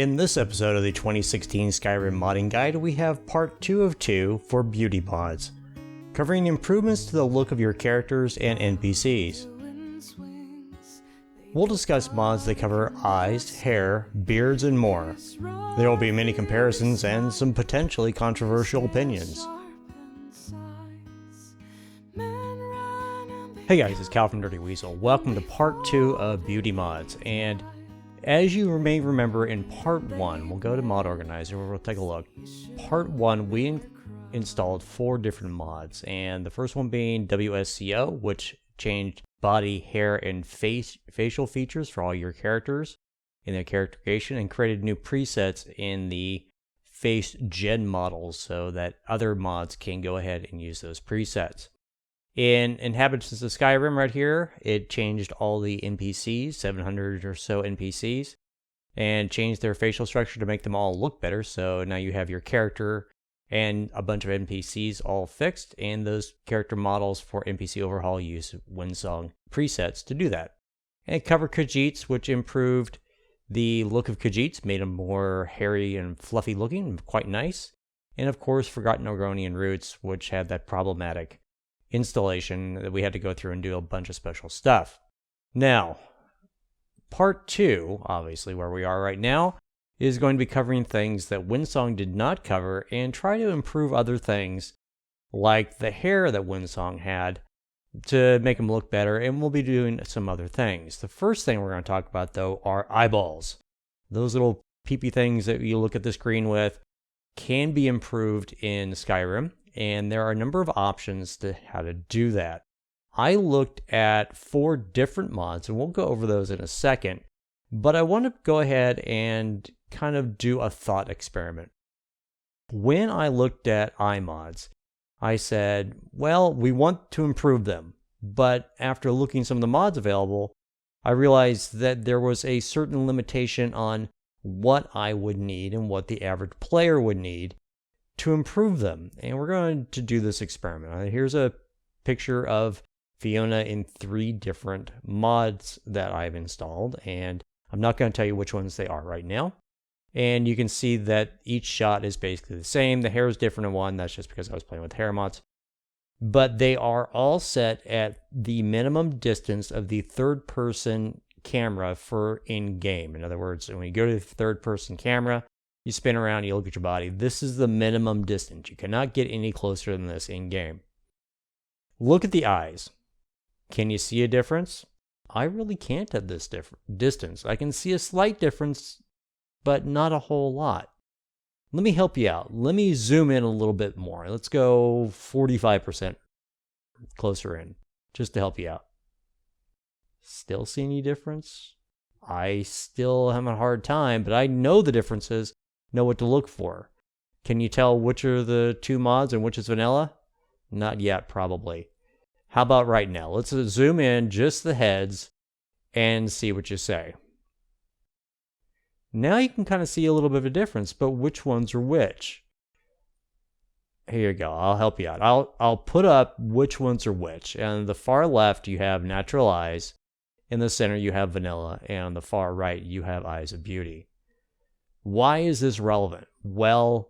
In this episode of the 2016 Skyrim Modding Guide, we have part 2 of 2 for beauty mods, covering improvements to the look of your characters and NPCs. We'll discuss mods that cover eyes, hair, beards, and more. There will be many comparisons and some potentially controversial opinions. Hey guys, it's Cal from Dirty Weasel. Welcome to part 2 of beauty mods, and as you may remember in part 1, we'll go to Mod Organizer where we'll take a look. Part 1, we installed 4 different mods, and the first one being WSCO, which changed body, hair, and facial features for all your characters in their character creation, and created new presets in the face gen models so that other mods can go ahead and use those presets. In Inhabitants of Skyrim right here, it changed all the NPCs, 700 or so NPCs, and changed their facial structure to make them all look better. So now you have your character and a bunch of NPCs all fixed, and those character models for NPC Overhaul use Windsong presets to do that. And it covered Khajiits, which improved the look of Khajiits, made them more hairy and fluffy looking, quite nice. And of course, Forgotten Orgonian Roots, which had that problematic installation that we had to go through and do a bunch of special stuff. Now, part 2, obviously where we are right now, is going to be covering things that Windsong did not cover and try to improve other things like the hair that Windsong had to make them look better, and we'll be doing some other things. The first thing we're going to talk about though are eyeballs. Those little peepee things that you look at the screen with can be improved in Skyrim, and there are a number of options to how to do that. I looked at 4 different mods, and we'll go over those in a second, but I want to go ahead and kind of do a thought experiment. When I looked at iMods, I said, well, we want to improve them, but after looking at some of the mods available, I realized that there was a certain limitation on what I would need and what the average player would need to improve them. And we're going to do this experiment. Here's a picture of Fiona in 3 different mods that I've installed, and I'm not going to tell you which ones they are right now. And you can see that each shot is basically the same. The hair is different in one. That's just because I was playing with hair mods. But they are all set at the minimum distance of the third-person camera for in-game. In other words, when you go to the third-person camera, you spin around, you look at your body. This is the minimum distance. You cannot get any closer than this in-game. Look at the eyes. Can you see a difference? I really can't at this distance. I can see a slight difference, but not a whole lot. Let me help you out. Let me zoom in a little bit more. Let's go 45% closer in, just to help you out. Still see any difference? I still have a hard time, but I know the differences, know what to look for. Can you tell which are the 2 mods and which is vanilla? Not yet, probably. How about right now? Let's zoom in just the heads and see what you say. Now you can kind of see a little bit of a difference, but which ones are which? Here you go. I'll help you out. I'll put up which ones are which. And on the far left, you have natural eyes. In the center, you have vanilla. And on the far right, you have eyes of beauty. Why is this relevant? Well,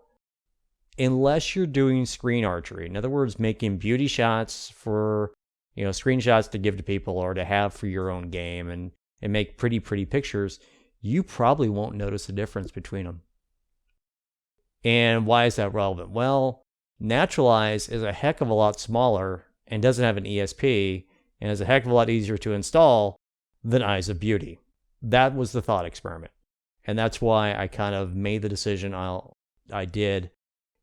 unless you're doing screen archery, in other words, making beauty shots for, screenshots to give to people or to have for your own game and make pretty pictures, you probably won't notice a difference between them. And why is that relevant? Well, natural eyes is a heck of a lot smaller and doesn't have an ESP and is a heck of a lot easier to install than eyes of beauty. That was the thought experiment. And that's why I kind of made the decision I did,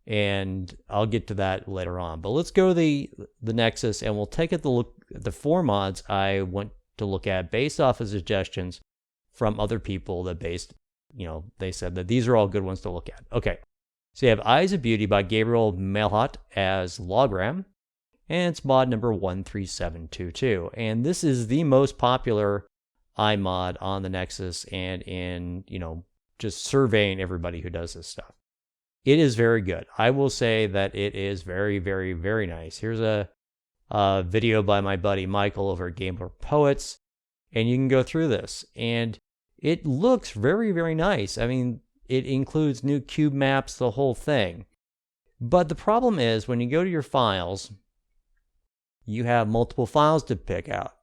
and I'll get to that later on. But let's go to the Nexus, and we'll take a look at the 4 mods I went to look at based off of suggestions from other people that they said that these are all good ones to look at. Okay, so you have Eyes of Beauty by Gabriel Melhot as Logram, and it's mod number 13722. And this is the most popular iMod on the Nexus and in, just surveying everybody who does this stuff. It is very good. I will say that it is very, very, very nice. Here's a video by my buddy Michael over at Gamer Poets, and you can go through this. And it looks very, very nice. I mean, It includes new cube maps, the whole thing. But the problem is when you go to your files, you have multiple files to pick out.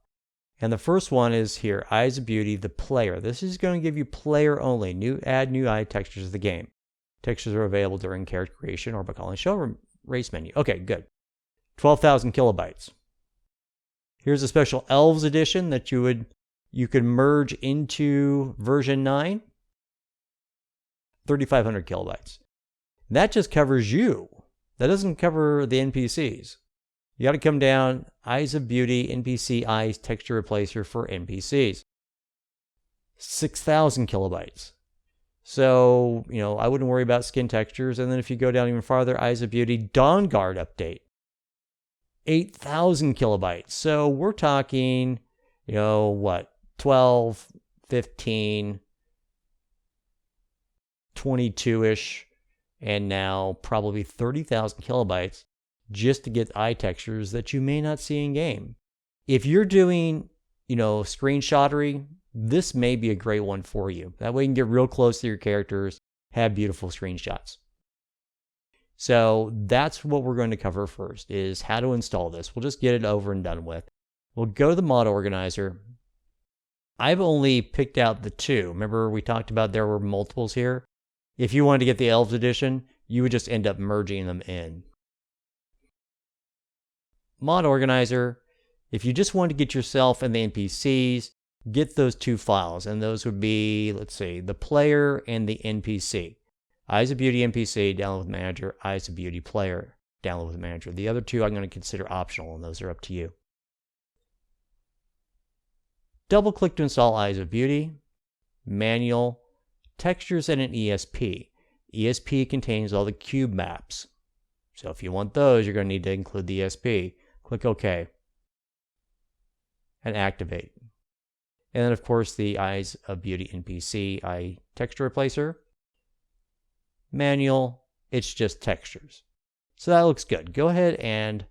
And the first one is here, Eyes of Beauty, the player. This is going to give you player only. Add new eye textures to the game. Textures are available during character creation or by calling show race menu. Okay, good. 12,000 kilobytes. Here's a special Elves edition that you could merge into version 9. 3,500 kilobytes. That just covers you. That doesn't cover the NPCs. You got to come down, Eyes of Beauty, NPC Eyes Texture Replacer for NPCs. 6,000 kilobytes. So, I wouldn't worry about skin textures. And then if you go down even farther, Eyes of Beauty, Dawn Guard update. 8,000 kilobytes. So we're talking, 12, 15, 22-ish, and now probably 30,000 kilobytes just to get eye textures that you may not see in game. If you're doing, screenshottery, this may be a great one for you. That way you can get real close to your characters, have beautiful screenshots. So that's what we're going to cover first, is how to install this. We'll just get it over and done with. We'll go to the mod organizer. I've only picked out the 2. Remember we talked about there were multiples here? If you wanted to get the Elves edition, you would just end up merging them in. Mod organizer, if you just want to get yourself and the NPCs, get those 2 files, and those would be, let's see, the player and the NPC. Eyes of Beauty NPC, download with manager. Eyes of Beauty player, download with manager. The other 2 I'm going to consider optional, and those are up to you. Double click to install Eyes of Beauty, manual, textures, and an ESP. ESP contains all the cube maps. So if you want those, you're going to need to include the ESP. Click OK. And activate. And then, of course, the Eyes of Beauty NPC eye texture replacer. Manual, it's just textures. So that looks good. Go ahead and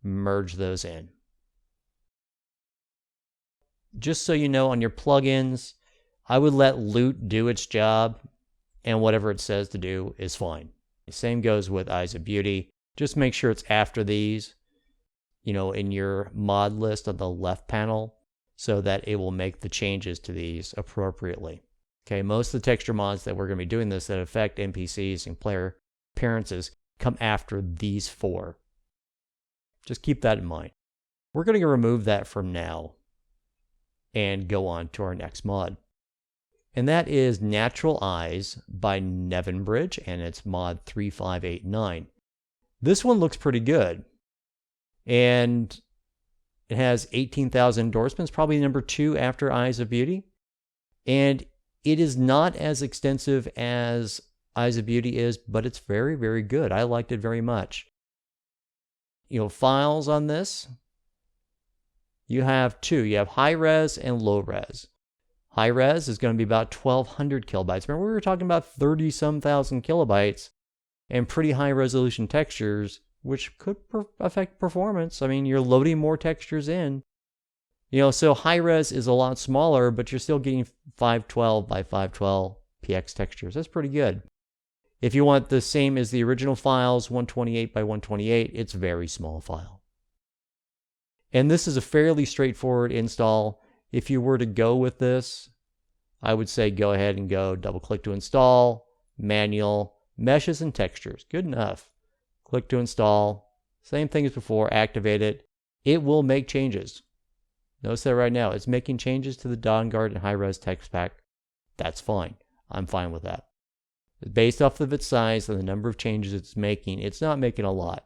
merge those in. Just so you know, on your plugins, I would let loot do its job, and whatever it says to do is fine. The same goes with Eyes of Beauty. Just make sure it's after these, in your mod list on the left panel, so that it will make the changes to these appropriately. Okay, most of the texture mods that we're going to be doing this that affect NPCs and player appearances come after these 4. Just keep that in mind. We're going to remove that from now and go on to our next mod. And that is Natural Eyes by Nevenbridge, and it's mod 3589. This one looks pretty good. And it has 18,000 endorsements, probably number 2 after Eyes of Beauty. And it is not as extensive as Eyes of Beauty is, but it's very, very good. I liked it very much. Files on this, you have 2. You have high res and low res. High res is going to be about 1,200 kilobytes. Remember, we were talking about 30-some thousand kilobytes and pretty high resolution textures, which could affect performance. I mean, you're loading more textures in. So high res is a lot smaller, but you're still getting 512 by 512 PX textures. That's pretty good. If you want the same as the original files, 128 by 128, it's a very small file. And this is a fairly straightforward install. If you were to go with this, I would say go ahead and go double click to install, manual, meshes and textures. Good enough. Click to install. Same thing as before, activate it. It will make changes. Notice that right now, it's making changes to the Dawn Guard and high-res text pack. That's fine. I'm fine with that. Based off of its size and the number of changes it's not making a lot.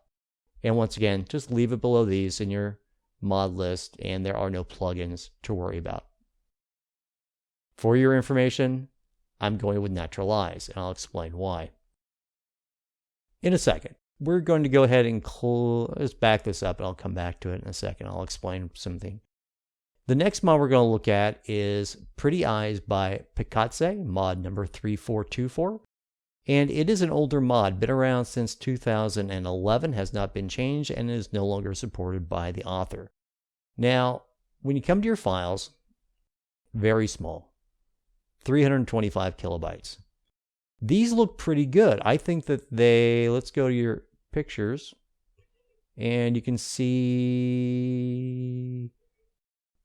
And once again, just leave it below these in your mod list, and there are no plugins to worry about. For your information, I'm going with Natural Eyes, and I'll explain why. In a second, we're going to go ahead and let's back this up, and I'll come back to it in a second. I'll explain something. The next mod we're going to look at is Pretty Eyes by ApachiiSkyHair, mod number 3424. And it is an older mod, been around since 2011, has not been changed, and is no longer supported by the author. Now, when you come to your files, very small, 325 kilobytes. These look pretty good. I think that let's go to your pictures, and you can see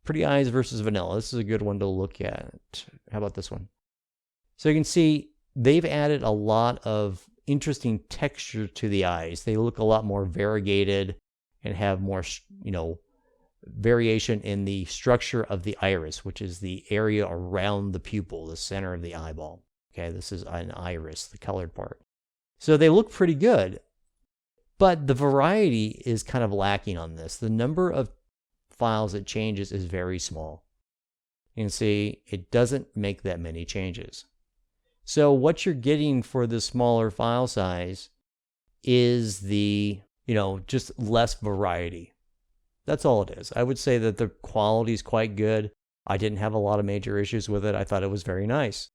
Pretty Eyes versus Vanilla. This is a good one to look at. How about this one? So you can see they've added a lot of interesting texture to the eyes. They look a lot more variegated and have more, variation in the structure of the iris, which is the area around the pupil, the center of the eyeball. Okay, this is an iris, the colored part. So they look pretty good, but the variety is kind of lacking on this. The number of files it changes is very small. You can see it doesn't make that many changes. So what you're getting for the smaller file size is the, just less variety. That's all it is. I would say that the quality is quite good. I didn't have a lot of major issues with it. I thought it was very nice.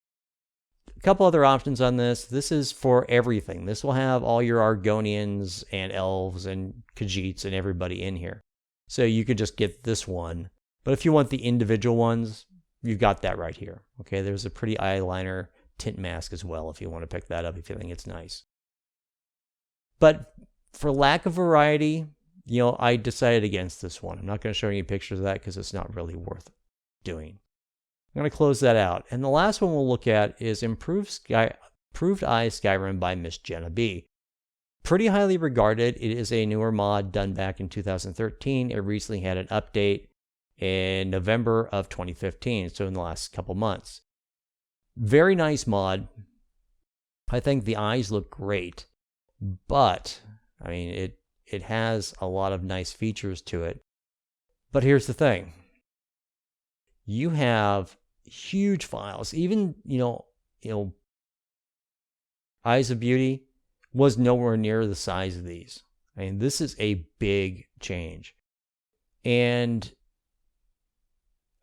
A couple other options on this. This is for everything. This will have all your Argonians and elves and Khajiits and everybody in here. So you could just get this one. But if you want the individual ones, you've got that right here. Okay, there's a pretty eyeliner tint mask as well if you want to pick that up if you think it's nice. But for lack of variety, I decided against this one. I'm not going to show you any pictures of that because it's not really worth doing. I'm going to close that out. And the last one we'll look at is Improved Eyes Skyrim by Miss Jenna B. Pretty highly regarded. It is a newer mod done back in 2013. It recently had an update in November of 2015, so in the last couple months. Very nice mod. I think the eyes look great, but it has a lot of nice features to it. But here's the thing. You have huge files. Even, Eyes of Beauty was nowhere near the size of these. This is a big change. And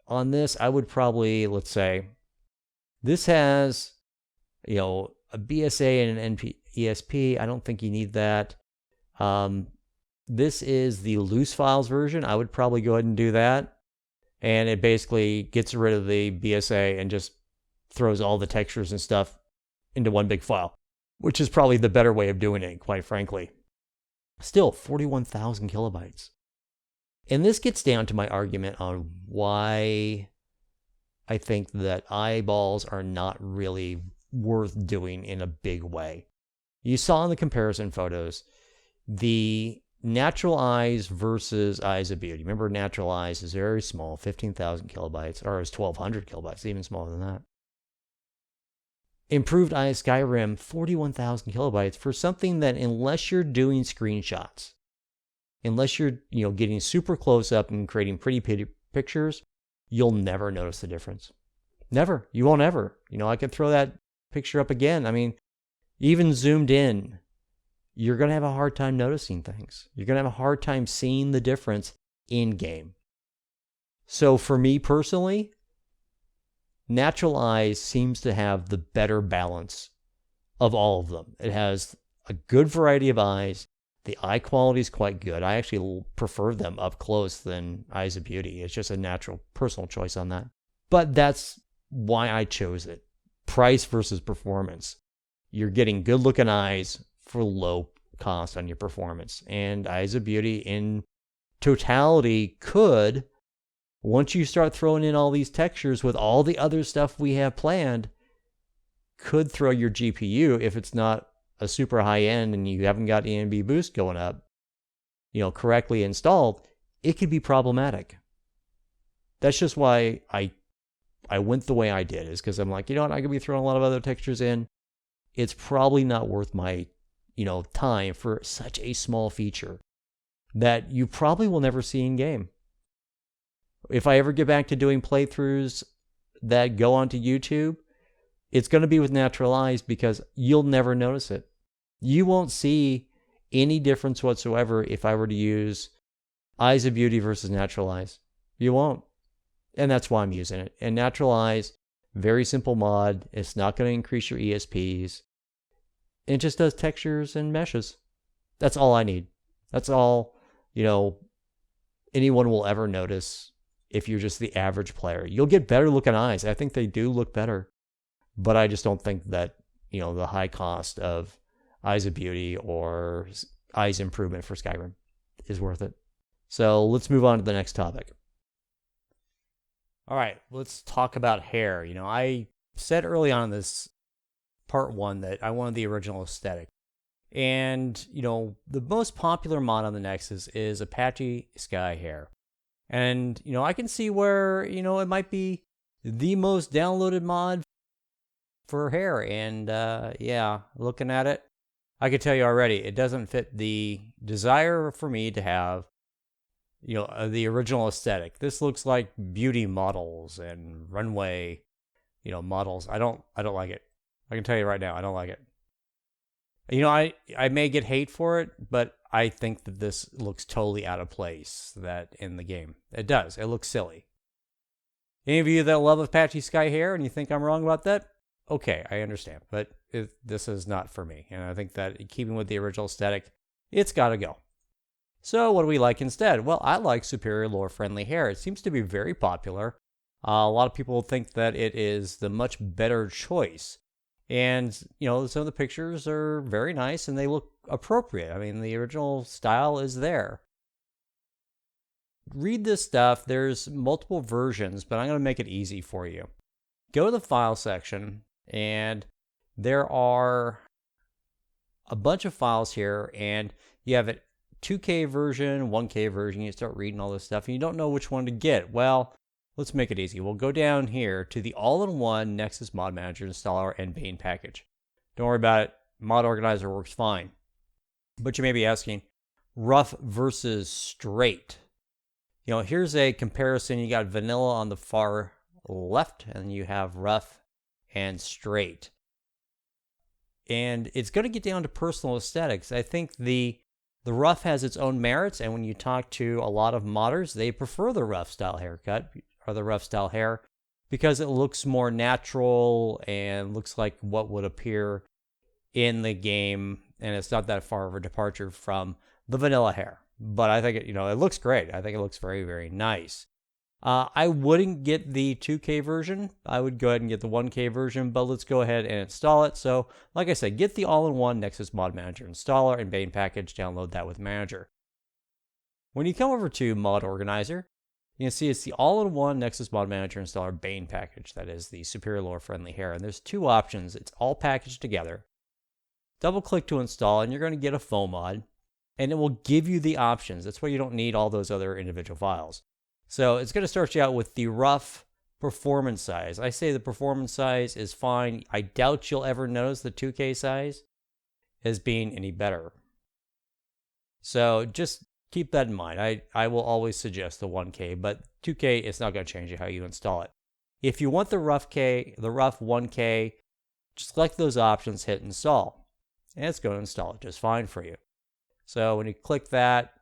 on this, I would probably, let's say, this has, a BSA and an ESP. I don't think you need that. This is the loose files version. I would probably go ahead and do that. And it basically gets rid of the BSA and just throws all the textures and stuff into one big file, which is probably the better way of doing it, quite frankly. Still, 41,000 kilobytes. And this gets down to my argument on why I think that eyeballs are not really worth doing in a big way. You saw in the comparison photos, the Natural Eyes versus Eyes of Beauty. Remember, Natural Eyes is very small, 15,000 kilobytes, or is 1,200 kilobytes, even smaller than that. Improved Eyes Skyrim, 41,000 kilobytes for something that, unless you're doing screenshots, unless you're getting super close up and creating pretty pictures, you'll never notice the difference. Never. You won't ever. I could throw that picture up again. Even zoomed in, you're going to have a hard time noticing things. You're going to have a hard time seeing the difference in game. So for me personally, Natural Eyes seems to have the better balance of all of them. It has a good variety of eyes. The eye quality is quite good. I actually prefer them up close than Eyes of Beauty. It's just a natural personal choice on that. But that's why I chose it. Price versus performance. You're getting good looking eyes for low cost on your performance. And Eyes of Beauty in totality could, once you start throwing in all these textures with all the other stuff we have planned, could throw your GPU, if it's not a super high end and you haven't got ENB boost going up, correctly installed, it could be problematic. That's just why I went the way I did, is because I'm like, I could be throwing a lot of other textures in. It's probably not worth my, time for such a small feature that you probably will never see in game. If I ever get back to doing playthroughs that go onto YouTube, it's going to be with Natural Eyes because you'll never notice it. You won't see any difference whatsoever if I were to use Eyes of Beauty versus Natural Eyes. You won't. And that's why I'm using it. And Natural Eyes, very simple mod. It's not going to increase your ESPs. It just does textures and meshes. That's all I need. That's all, anyone will ever notice if you're just the average player. You'll get better looking eyes. I think they do look better. But I just don't think that the high cost of Eyes of Beauty or Eyes Improvement for Skyrim is worth it. So let's move on to the next topic. All right, let's talk about hair. I said early on in this part 1 that I wanted the original aesthetic. And, the most popular mod on the Nexus is ApachiiSkyHair. And, I can see where, it might be the most downloaded mod for hair. And, yeah, looking at it, I can tell you already, it doesn't fit the desire for me to have, the original aesthetic. This looks like beauty models and runway, models. I don't like it. I can tell you right now, I don't like it. I may get hate for it, but I think that this looks totally out of place in the game. It does. It looks silly. Any of you that love ApachiiSkyHair and you think I'm wrong about that? Okay, I understand. But this is not for me. And I think that keeping with the original aesthetic, it's got to go. So what do we like instead? Well, I like superior lore-friendly hair. It seems to be very popular. A lot of people think that it is the much better choice. And, some of the pictures are very nice and they look appropriate. I mean, the original style is there. Read this stuff. There's multiple versions, but I'm going to make it easy for you. Go to the file section, and there are a bunch of files here, and you have a 2K version, 1K version. You start reading all this stuff, and you don't know which one to get. Well, let's make it easy. We'll go down here to the all-in-one Nexus Mod Manager Installer and Bane package. Don't worry about it. Mod Organizer works fine. But you may be asking, rough versus straight. Here's a comparison. You got vanilla on the far left, and you have rough and straight. And it's going to get down to personal aesthetics. I think the rough has its own merits, and when you talk to a lot of modders, they prefer the rough style haircut or the rough style hair because it looks more natural and looks like what would appear in the game, and it's not that far of a departure from the vanilla hair. But I think it looks great. I think it looks very, very nice. I wouldn't get the 2K version. I would go ahead and get the 1K version, but let's go ahead and install it. So, like I said, get the all-in-one Nexus Mod Manager Installer and Bane package. Download that with Manager. When you come over to Mod Organizer, you can see it's the all-in-one Nexus Mod Manager Installer Bane package. That is the superior lore-friendly hair. And there's two options. It's all packaged together. Double-click to install, and you're going to get a foam mod. And it will give you the options. That's why you don't need all those other individual files. So it's going to start you out with the rough performance size. I say the performance size is fine. I doubt you'll ever notice the 2K size as being any better. So just keep that in mind. I will always suggest the 1K, but 2K, it's not going to change how you install it. If you want the rough 1K, just select those options, hit install. And it's going to install it just fine for you. So when you click that,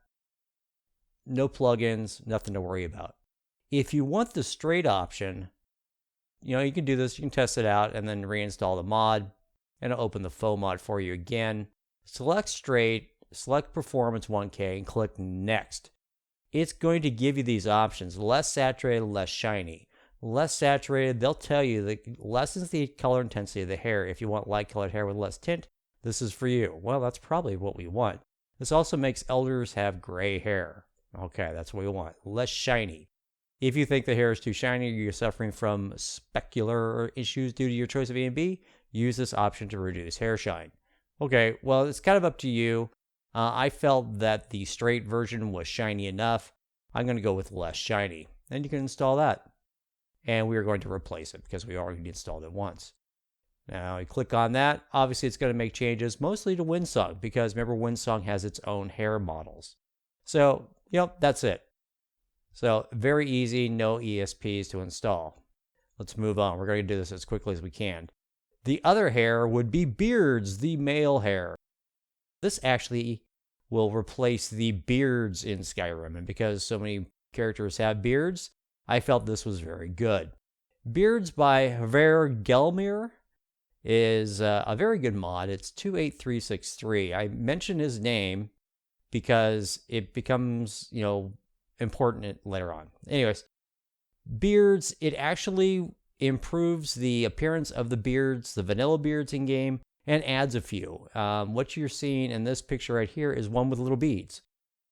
no plugins, nothing to worry about. If you want the straight option, you can do this. You can test it out and then reinstall the mod, and it'll open the foam mod for you again. Select straight, select performance 1K, and click next. It's going to give you these options: less saturated, less shiny. Less saturated, they'll tell you that lessens the color intensity of the hair. If you want light colored hair with less tint, this is for you. Well, that's probably what we want. This also makes elders have gray hair. Okay, that's what we want. Less shiny. If you think the hair is too shiny, you're suffering from specular issues due to your choice of A and B, use this option to reduce hair shine. Okay, well, it's kind of up to you. I felt that the straight version was shiny enough. I'm going to go with less shiny. And you can install that. And we are going to replace it because we already installed it once. Now, you click on that. Obviously, it's going to make changes, mostly to Windsong, because remember, Windsong has its own hair models. So, that's it. So, very easy, no ESPs to install. Let's move on. We're going to do this as quickly as we can. The other hair would be beards, the male hair. This actually will replace the beards in Skyrim, and because so many characters have beards, I felt this was very good. Beards by Ver Gelmir is a very good mod. It's 28363. I mention his name because it becomes, important later on. Anyways, beards, it actually improves the appearance of the beards, the vanilla beards in game, and adds a few. What you're seeing in this picture right here is one with little beads.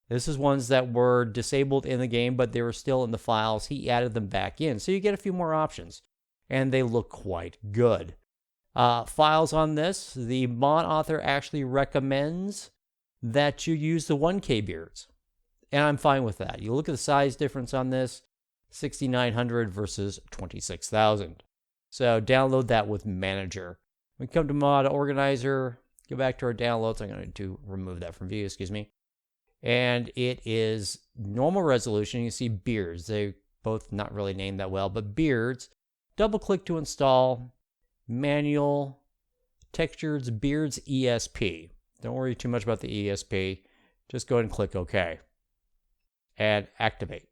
This is ones that were disabled in the game, but they were still in the files. He added them back in, so you get a few more options, and they look quite good. Files on this, the mod author actually recommends that you use the 1K beards, and I'm fine with that. You look at the size difference on this, 6,900 versus 26,000. So download that with Manager. We come to Mod Organizer, go back to our downloads. I'm going to remove that from view, excuse me. And it is normal resolution. You see beards. They both not really named that well, but beards. Double click to install. Manual. Textures, beards, ESP. Don't worry too much about the ESP. Just go ahead and click OK. And activate.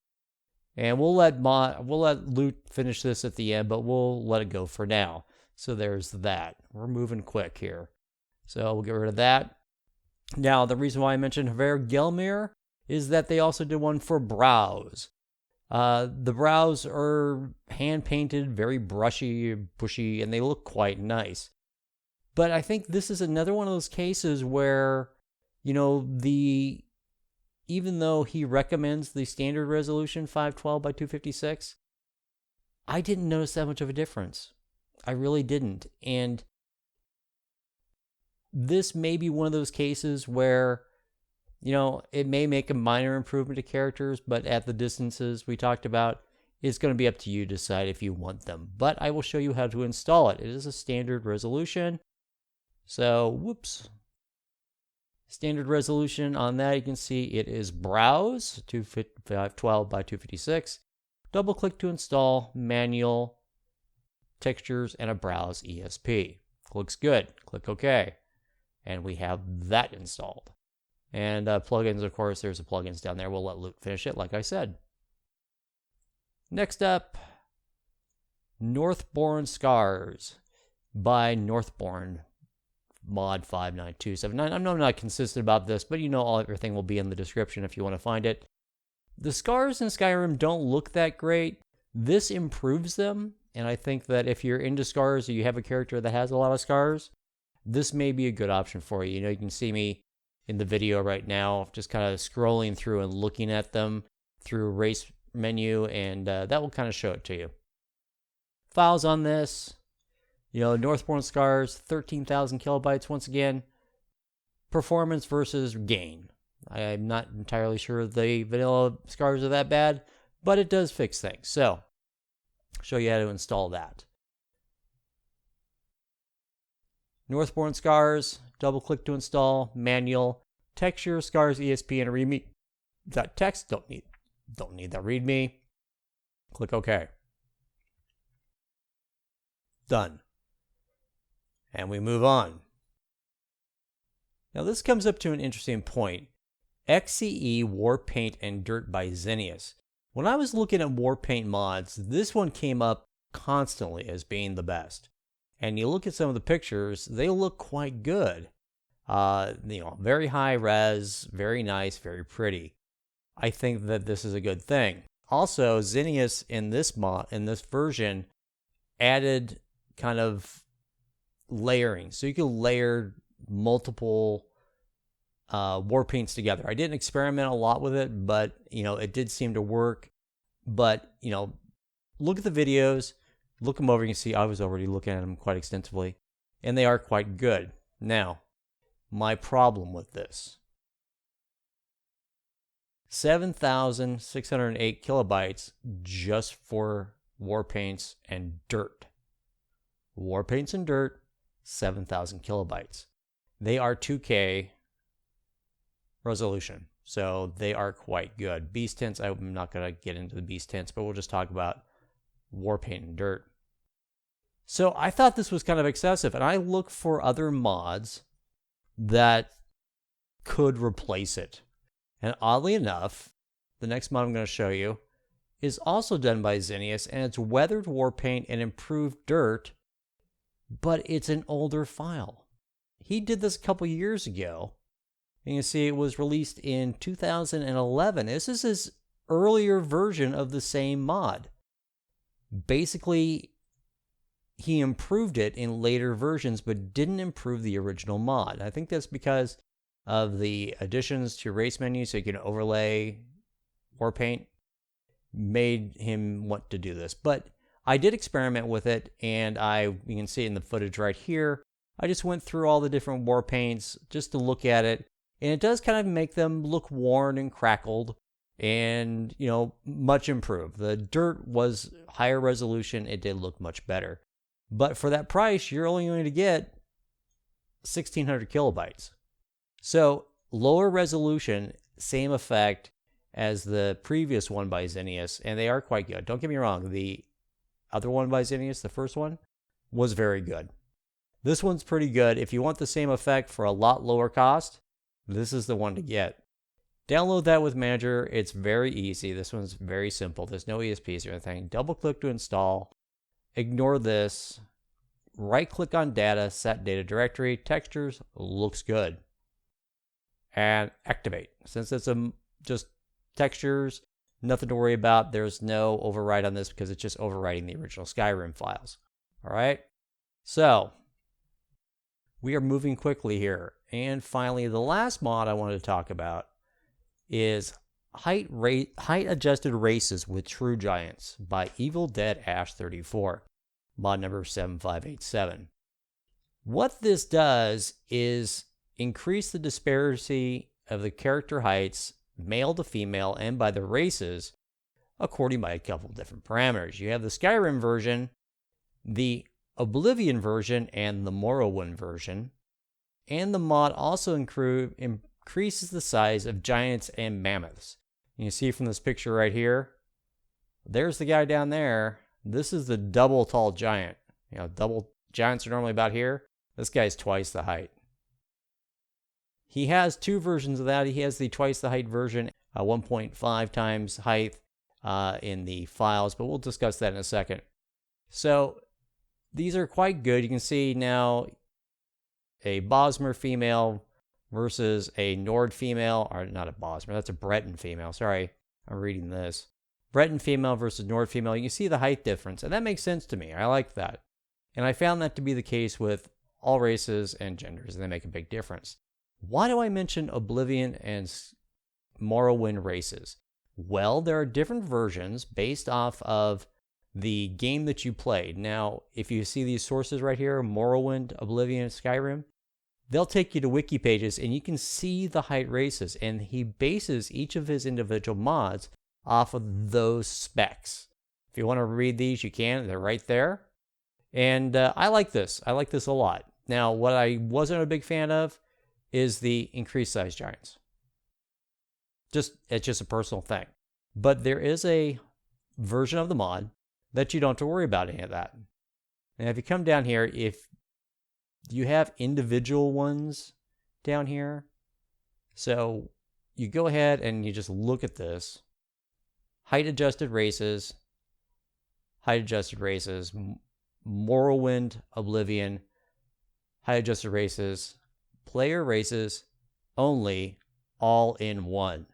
And we'll let Loot finish this at the end, but we'll let it go for now. So there's that. We're moving quick here. So we'll get rid of that. Now, the reason why I mentioned Haver Gelmir is that they also did one for brows. The brows are hand-painted, very brushy, bushy, and they look quite nice. But I think this is another one of those cases where, even though he recommends the standard resolution 512 by 256, I didn't notice that much of a difference. I really didn't. And this may be one of those cases where, it may make a minor improvement to characters, but at the distances we talked about, it's going to be up to you to decide if you want them. But I will show you how to install it. It is a standard resolution. So, standard resolution on that, you can see it is Browse 512 by 256. Double click to install, manual, textures, and a Browse ESP. Looks good. Click OK. And we have that installed. And plugins, of course, there's the plugins down there. We'll let Luke finish it, like I said. Next up, Northborn Scars by Northborn, mod 59279. I'm not consistent about this, but everything will be in the description if you want to find it. The scars in Skyrim don't look that great. This improves them, and I think that if you're into scars or you have a character that has a lot of scars, this may be a good option for you. You can see me in the video right now, just kind of scrolling through and looking at them through race menu, and that will kind of show it to you. Files on this, Northborn Scars, 13,000 kilobytes once again. Performance versus gain. I'm not entirely sure the vanilla scars are that bad, but it does fix things. So, I'll show you how to install that. Northborn Scars, double click to install, manual, texture, scars, ESP, and a readme. That text, don't need that readme. Click OK. Done. And we move on. Now this comes up to an interesting point. XCE, Warpaint, and Dirt by Xenius. When I was looking at Warpaint mods, this one came up constantly as being the best. And you look at some of the pictures, they look quite good. Very high res, very nice, very pretty. I think that this is a good thing. Also, Xenius in this version added kind of layering. So you can layer multiple Warpaints together. I didn't experiment a lot with it, but it did seem to work. But look at the videos. Look them over, you can see I was already looking at them quite extensively, and they are quite good. Now, my problem with this. 7,608 kilobytes just for Warpaints and Dirt. Warpaints and Dirt, 7,000 kilobytes. They are 2K resolution, so they are quite good. Beast tints, I'm not going to get into the beast tints, but we'll just talk about Warpaint and Dirt. So I thought this was kind of excessive, and I looked for other mods that could replace it. And oddly enough, the next mod I'm going to show you is also done by Xenius, and it's weathered Warpaint and improved Dirt, but it's an older file. He did this a couple years ago. And you can see it was released in 2011. This is his earlier version of the same mod. Basically, he improved it in later versions, but didn't improve the original mod. I think that's because of the additions to race menu, so you can overlay Warpaint, made him want to do this. But I did experiment with it, and you can see in the footage right here, I just went through all the different Warpaints just to look at it, and it does kind of make them look worn and crackled, and, you know, much improved. The dirt was higher resolution, it did look much better. But for that price, you're only going to get 1600 kilobytes. So lower resolution, same effect as the previous one by Zinnius, and they are quite good. Don't get me wrong, the other one by Zinnius, the first one, was very good. This one's pretty good. If you want the same effect for a lot lower cost, this is the one to get. Download that with Manager. It's very easy. This one's very simple. There's no ESPs or anything. Double click to install. Ignore this. Right click on data, set data directory. Textures, looks good. And activate. Since it's just textures, nothing to worry about. There's no override on this because it's just overwriting the original Skyrim files. All right. So we are moving quickly here. And finally, the last mod I wanted to talk about is height adjusted races with true giants by Evil Dead Ash 34, mod number 7587. What this does is increase the disparity of the character heights, male to female, and by the races, according by a couple of different parameters. You have the Skyrim version, the Oblivion version, and the Morrowind version. And the mod also increases the size of giants and mammoths. You can see from this picture right here, there's the guy down there. This is the double tall giant. You know, double giants are normally about here. This guy's twice the height. He has two versions of that. He has the twice the height version, 1.5 times height in the files, but we'll discuss that in a second. So these are quite good. You can see now a Bosmer female versus a Nord female, or not a Bosmer, that's a Breton female. Sorry, I'm reading this. Breton female versus Nord female. You can see the height difference, and that makes sense to me. I like that. And I found that to be the case with all races and genders, and they make a big difference. Why do I mention Oblivion and Morrowind races? Well, there are different versions based off of the game that you played. Now, if you see these sources right here, Morrowind, Oblivion, Skyrim, they'll take you to wiki pages and you can see the height races, and he bases each of his individual mods off of those specs. If you want to read these, you can. They're right there. And I like this. I like this a lot. Now, what I wasn't a big fan of is the increased size giants. It's just a personal thing. But there is a version of the mod that you don't have to worry about any of that. And if you come down here, if you have individual ones down here, so you go ahead and you just look at this. Height adjusted races, Morrowind, Oblivion, height adjusted races, player races only, all in one.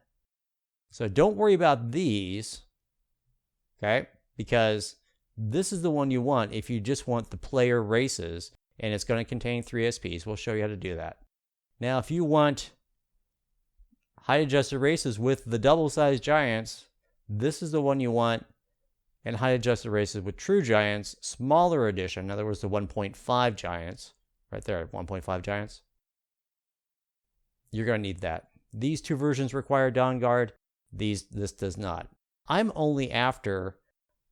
So don't worry about these, okay? Because this is the one you want if you just want the player races, and it's going to contain 3 SPs. We'll show you how to do that. Now, if you want height adjusted races with the double-sized giants, this is the one you want. And height adjusted races with true giants, smaller edition, in other words, the 1.5 giants, right there, 1.5 giants. You're going to need that. These two versions require Dawnguard. This does not. I'm only after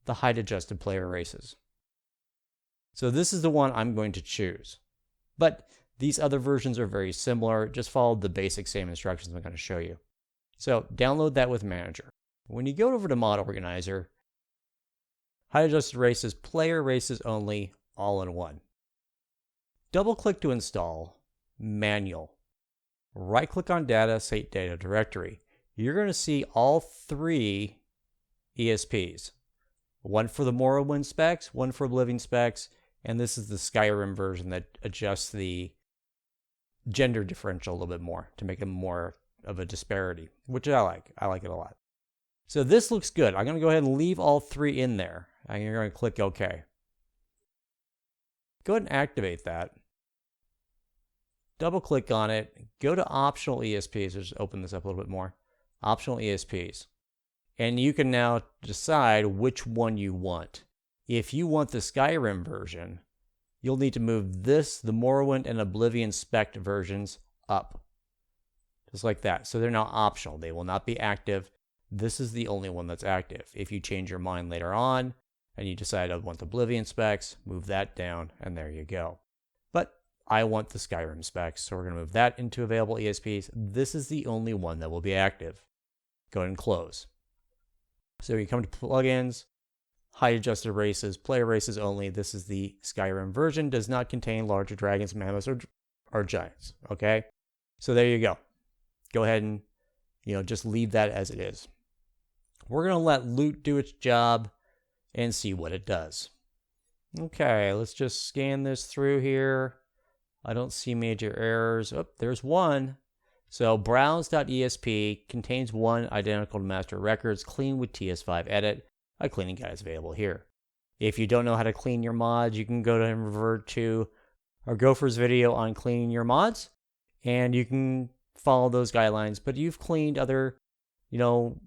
the height adjusted player races. So this is the one I'm going to choose. But these other versions are very similar. Just follow the basic same instructions I'm going to show you. So download that with Manager. When you go over to Mod Organizer, height adjusted races, player races only, all in one. Double click to install Manual. Right click on data, set data directory. You're going to see all 3 ESPs. One for the Morrowind specs, one for Oblivion specs, and this is the Skyrim version that adjusts the gender differential a little bit more to make it more of a disparity, which I like. I like it a lot. So this looks good. I'm going to go ahead and leave all 3 in there. And you're going to click OK. go ahead and activate that. Double click on it, go to optional ESPs. Let's just open this up a little bit more. Optional ESPs. And you can now decide which one you want. If you want the Skyrim version, you'll need to move this, the Morrowind and Oblivion Spec versions up. Just like that. So they're now optional. They will not be active. This is the only one that's active. If you change your mind later on and you decide I want Oblivion specs, move that down and there you go. But I want the Skyrim specs, so we're going to move that into available ESPs. This is the only one that will be active. Go ahead and close. So you come to plugins, height adjusted races, player races only. This is the Skyrim version. Does not contain larger dragons, mammoths, or giants. Okay, so there you go. Go ahead and just leave that as it is. We're gonna let loot do its job and see what it does. Okay, let's just scan this through here. I don't see major errors. Oh, there's one. So browse.esp contains one identical to master records, clean with TS5 edit. A cleaning guide is available here. If you don't know how to clean your mods, you can go and revert to our Gopher's video on cleaning your mods, and you can follow those guidelines. But you've cleaned other,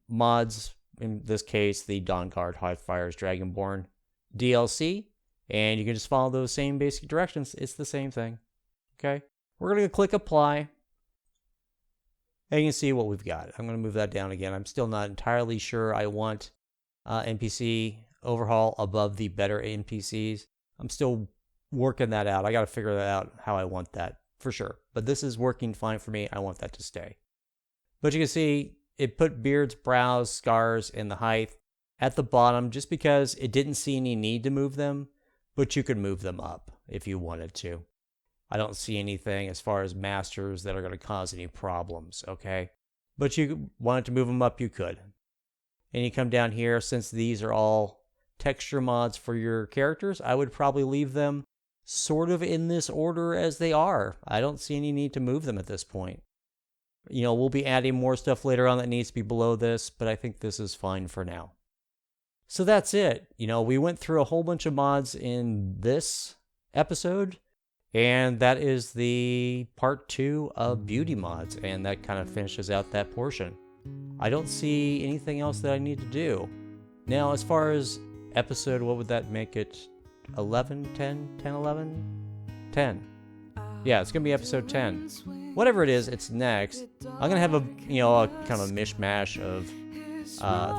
mods, in this case, the Dawnguard, Hotfire's Dragonborn DLC, and you can just follow those same basic directions. It's the same thing. Okay, we're going to click apply, and you can see what we've got. I'm going to move that down again. I'm still not entirely sure I want NPC overhaul above the better NPCs. I'm still working that out. I got to figure that out how I want that for sure. But this is working fine for me. I want that to stay. But you can see it put beards, brows, scars, and the height at the bottom just because it didn't see any need to move them, but you could move them up if you wanted to. I don't see anything as far as masters that are going to cause any problems, okay? But you wanted to move them up, you could. And you come down here, since these are all texture mods for your characters, I would probably leave them sort of in this order as they are. I don't see any need to move them at this point. We'll be adding more stuff later on that needs to be below this, but I think this is fine for now. So that's it. We went through a whole bunch of mods in this episode, and that is the part 2 of beauty mods, and that kind of finishes out that portion. I don't see anything else that I need to do. Now, as far as episode, what would that make it? 11, 10, 10, 11? 10. Yeah, it's going to be episode 10. Whatever it is, it's next. I'm going to have a kind of a mishmash of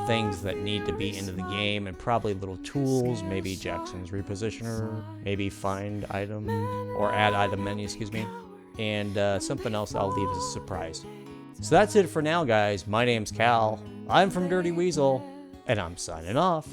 things that need to be into the game, and probably little tools, maybe Jackson's repositioner, maybe find item, or add item menu, and something else I'll leave as a surprise. So that's it for now, guys. My name's Cal. I'm from Dirty Weasel, and I'm signing off.